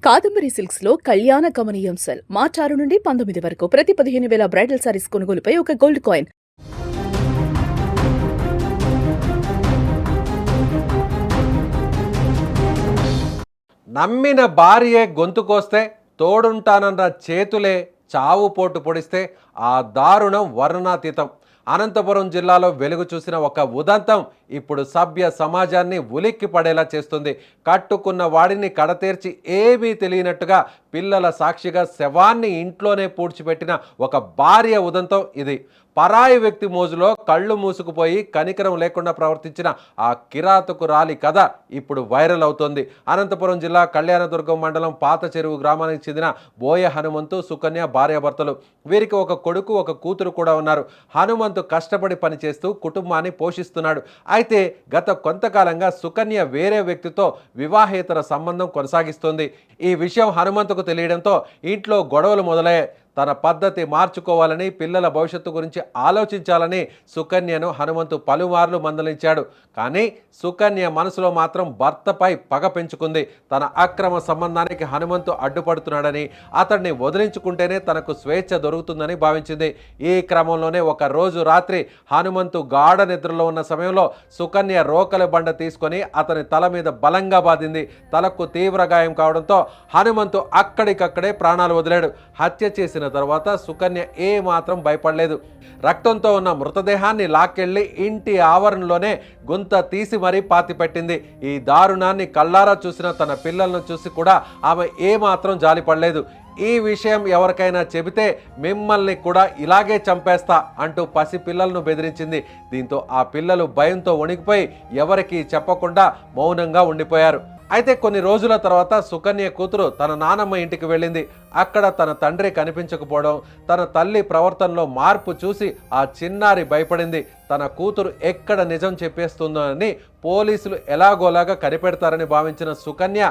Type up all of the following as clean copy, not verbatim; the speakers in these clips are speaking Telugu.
కాదంబరి సిల్క్స్ లో కళ్యాణ కమనీయం సెల్ మార్చి 6 నుండి 19 వరకు ప్రతి 15,000 బ్రైడల్ సారీస్ కొనుగోలుపై ఒక గోల్డ్ కాయిన్. నమ్మిన భార్యే గొంతు కోస్తే తోడుంటానన్న చేతులే చావు పోటు పొడిస్తే ఆ దారుణం వర్ణనాతీతం. అనంతపురం జిల్లాలో వెలుగు చూసిన ఒక ఉదంతం ఇప్పుడు సభ్య సమాజాన్ని ఉలిక్కి పడేలా చేస్తుంది. కట్టుకున్న వాడిని కడతేర్చి ఏమీ తెలియనట్టుగా పిల్లల సాక్షిగా శవాన్ని ఇంట్లోనే పూడ్చిపెట్టిన ఒక భార్య ఉదంతం ఇది. పరాయి వ్యక్తి మోజులో కళ్ళు మూసుకుపోయి కనికరం లేకుండా ప్రవర్తించిన ఆ కిరాతకురాలి కథ ఇప్పుడు వైరల్ అవుతోంది. అనంతపురం జిల్లా కళ్యాణదుర్గం మండలం పాత చెరువు గ్రామానికి చెందిన బోయ హనుమంతు, సుకన్య భార్యాభర్తలు. వీరికి ఒక కొడుకు, ఒక కూతురు కూడా ఉన్నారు. హనుమంతు కష్టపడి పనిచేస్తూ కుటుంబాన్ని పోషిస్తున్నాడు. అయితే గత కొంతకాలంగా సుకన్య వేరే వ్యక్తితో వివాహేతర సంబంధం కొనసాగిస్తోంది. ఈ విషయం హనుమంతుకు తెలియడంతో ఇంట్లో గొడవలు మొదలయ్యాయి. తన పద్ధతి మార్చుకోవాలని, పిల్లల భవిష్యత్తు గురించి ఆలోచించాలని సుకన్యను హనుమంతు పలుమార్లు మందలించాడు. కానీ సుకన్య మనసులో మాత్రం భర్తపై పగ పెంచుకుంది. తన అక్రమ సంబంధానికి హనుమంతు అడ్డుపడుతున్నాడని, అతన్ని వదిలించుకుంటేనే తనకు స్వేచ్ఛ దొరుకుతుందని భావించింది. ఈ క్రమంలోనే ఒక రోజు రాత్రి హనుమంతు గాఢ నిద్రలో ఉన్న సమయంలో సుకన్య రోకల బండ తీసుకొని అతని తల మీద బలంగా బాధింది. తలకు తీవ్ర గాయం కావడంతో హనుమంతు అక్కడికక్కడే ప్రాణాలు వదిలాడు. హత్య చేసిన తర్వాత సుకన్య ఏ మాత్రం భయపడలేదు. రక్తంతో ఉన్న మృతదేహాన్ని లాక్కెళ్లి ఇంటి ఆవరణలోనే గుంత తీసి మరీ పాతిపెట్టింది. ఈ దారుణాన్ని కళ్ళారా చూసిన తన పిల్లలను చూసి కూడా ఆమె ఏ మాత్రం జాలిపడలేదు. ఈ విషయం ఎవరికైనా చెబితే మిమ్మల్ని కూడా ఇలాగే చంపేస్తా అంటూ పసి పిల్లలను బెదిరించింది. దీంతో ఆ పిల్లలు భయంతో వణికిపోయి ఎవరికీ చెప్పకుండా మౌనంగా ఉండిపోయారు. అయితే కొన్ని రోజుల తర్వాత సుకన్య కూతురు తన నానమ్మ ఇంటికి వెళ్ళింది. అక్కడ తన తండ్రి కనిపించకపోవడం, తన తల్లి ప్రవర్తనలో మార్పు చూసి ఆ చిన్నారి భయపడింది. తన కూతురు ఎక్కడ నిజం చెప్పేస్తుందో అని పోలీసులు ఎలాగోలాగా కనిపెడతారని భావించిన సుకన్య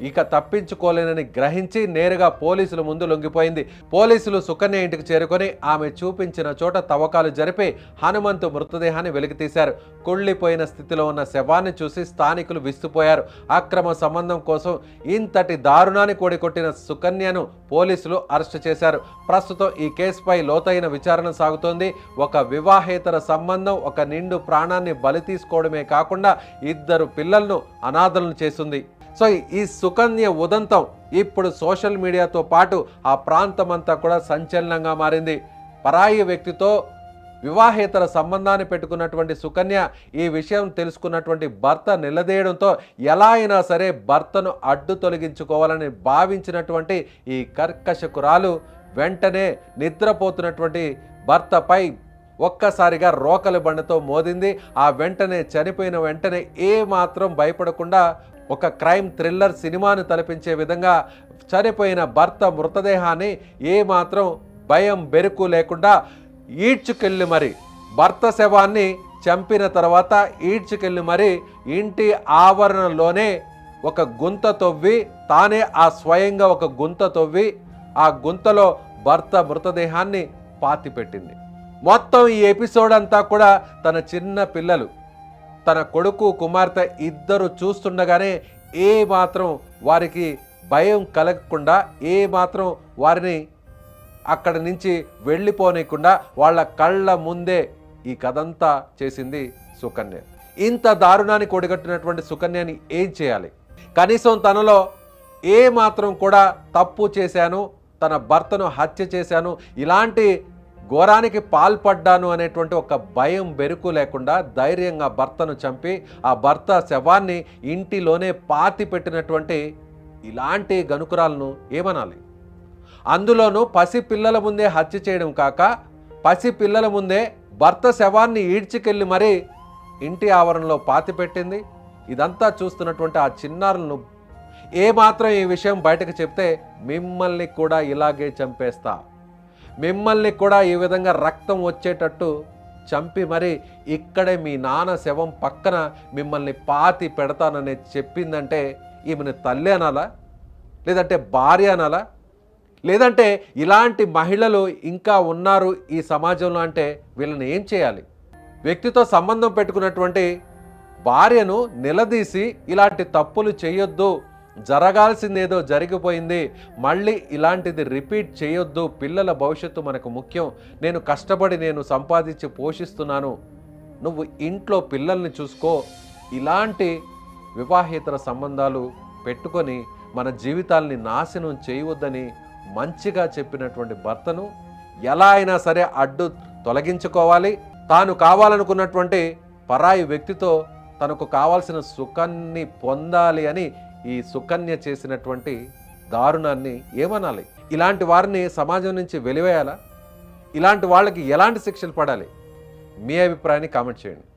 ఇక తప్పించుకోలేనని గ్రహించి నేరుగా పోలీసుల ముందు లొంగిపోయింది. పోలీసులు సుకన్య ఇంటికి చేరుకొని ఆమె చూపించిన చోట తవ్వకాలు జరిపి హనుమంతు మృతదేహాన్ని వెలికితీశారు. కుళ్ళిపోయిన స్థితిలో ఉన్న శవాన్ని చూసి స్థానికులు విస్తుపోయారు. అక్రమ సంబంధం కోసం ఇంతటి దారుణాన్ని కూడికొట్టిన సుకన్యను పోలీసులు అరెస్టు చేశారు. ప్రస్తుతం ఈ కేసుపై లోతైన విచారణ సాగుతోంది. ఒక వివాహేతర సంబంధం ఒక నిండు ప్రాణాన్ని బలి తీసుకోవడమే కాకుండా 2 పిల్లలను అనాథలను చేస్తుంది. సో ఈ సుకన్య ఉదంతం ఇప్పుడు సోషల్ మీడియాతో పాటు ఆ ప్రాంతమంతా కూడా సంచలనంగా మారింది. పరాయి వ్యక్తితో వివాహేతర సంబంధాన్ని పెట్టుకున్నటువంటి సుకన్య ఈ విషయం తెలుసుకున్నటువంటి భర్త నిలదీయడంతో ఎలా అయినా సరే భర్తను అడ్డు తొలగించుకోవాలని భావించినటువంటి ఈ కర్కశకురాలు వెంటనే నిద్రపోతున్నటువంటి భర్తపై ఒక్కసారిగా రోకలి బండతో మోదింది. ఆ వెంటనే చనిపోయిన వెంటనే ఏ మాత్రం భయపడకుండా ఒక క్రైమ్ థ్రిల్లర్ సినిమాను తలపించే విధంగా చనిపోయిన భర్త మృతదేహాన్ని ఏ మాత్రం భయం బెరుకు లేకుండా ఈడ్చుకెళ్ళి మరి భర్త శవాన్ని చంపిన తర్వాత ఈడ్చుకెళ్ళి మరి ఇంటి ఆవరణలోనే ఒక గుంత తవ్వి తానే స్వయంగా ఒక గుంత తవ్వి ఆ గుంతలో భర్త మృతదేహాన్ని పాతిపెట్టింది. మొత్తం ఈ ఎపిసోడ్ అంతా కూడా తన చిన్న పిల్లలు, తన కొడుకు, కుమార్తె 2 చూస్తుండగానే ఏ మాత్రం వారికి భయం కలగకుండా, ఏ మాత్రం వారిని అక్కడి నుంచి వెళ్ళిపోనీయకుండా వాళ్ళ కళ్ళ ముందే ఈ కథంతా చేసింది సుకన్య. ఇంత దారుణాన్ని కొడిగట్టినటువంటి సుకన్యని ఏం చేయాలి? కనీసం తనలో ఏ మాత్రం కూడా తప్పు చేశాను, తన భర్తను హత్య చేశాను, ఇలాంటి ఘోరానికి పాల్పడ్డాను అనేటువంటి ఒక భయం బెరుకు లేకుండా ధైర్యంగా భర్తను చంపి ఆ భర్త శవాన్ని ఇంటిలోనే పాతి పెట్టినటువంటి ఇలాంటి గనుకురాలను ఏమనాలి? అందులోనూ పసిపిల్లల ముందే హత్య చేయడం కాక పసిపిల్లల ముందే భర్త శవాన్ని ఈడ్చికెళ్ళి మరీ ఇంటి ఆవరణలో పాతిపెట్టింది. ఇదంతా చూస్తున్నటువంటి ఆ చిన్నారులను ఏమాత్రం ఈ విషయం బయటకు చెప్తే మిమ్మల్ని కూడా ఇలాగే చంపేస్తా, మిమ్మల్ని కూడా ఈ విధంగా రక్తం వచ్చేటట్టు చంపి మరి ఇక్కడే మీ నాన్న శవం పక్కన మిమ్మల్ని పాతి పెడతానని చెప్పిందంటే ఈమెను తల్లి అనాలా, లేదంటే భార్య అనాలా? లేదంటే ఇలాంటి మహిళలు ఇంకా ఉన్నారు ఈ సమాజంలో అంటే వీళ్ళని ఏం చేయాలి? వ్యక్తితో సంబంధం పెట్టుకున్నటువంటి భార్యను నిలదీసి ఇలాంటి తప్పులు చేయొద్దు, జరగాల్సిందేదో జరిగిపోయింది, మళ్ళీ ఇలాంటిది రిపీట్ చేయొద్దు, పిల్లల భవిష్యత్తు మనకు ముఖ్యం, నేను కష్టపడి నేను సంపాదించి పోషిస్తున్నాను, నువ్వు ఇంట్లో పిల్లల్ని చూసుకో, ఇలాంటి వివాహేతర సంబంధాలు పెట్టుకొని మన జీవితాల్ని నాశనం చేయవద్దని మంచిగా చెప్పినటువంటి భర్తను ఎలా అయినా సరే అడ్డు తొలగించుకోవాలి. తాను కావాలనుకున్నటువంటి పరాయి వ్యక్తితో తనకు కావాల్సిన సుఖాన్ని పొందాలి అని ఈ సుకన్య చేసినటువంటి దారుణాన్ని ఏమనాలి? ఇలాంటి వారిని సమాజం నుంచి వెలివేయాలా? ఇలాంటి వాళ్ళకి ఎలాంటి శిక్షలు పడాలి? మీ అభిప్రాయాన్ని కామెంట్ చేయండి.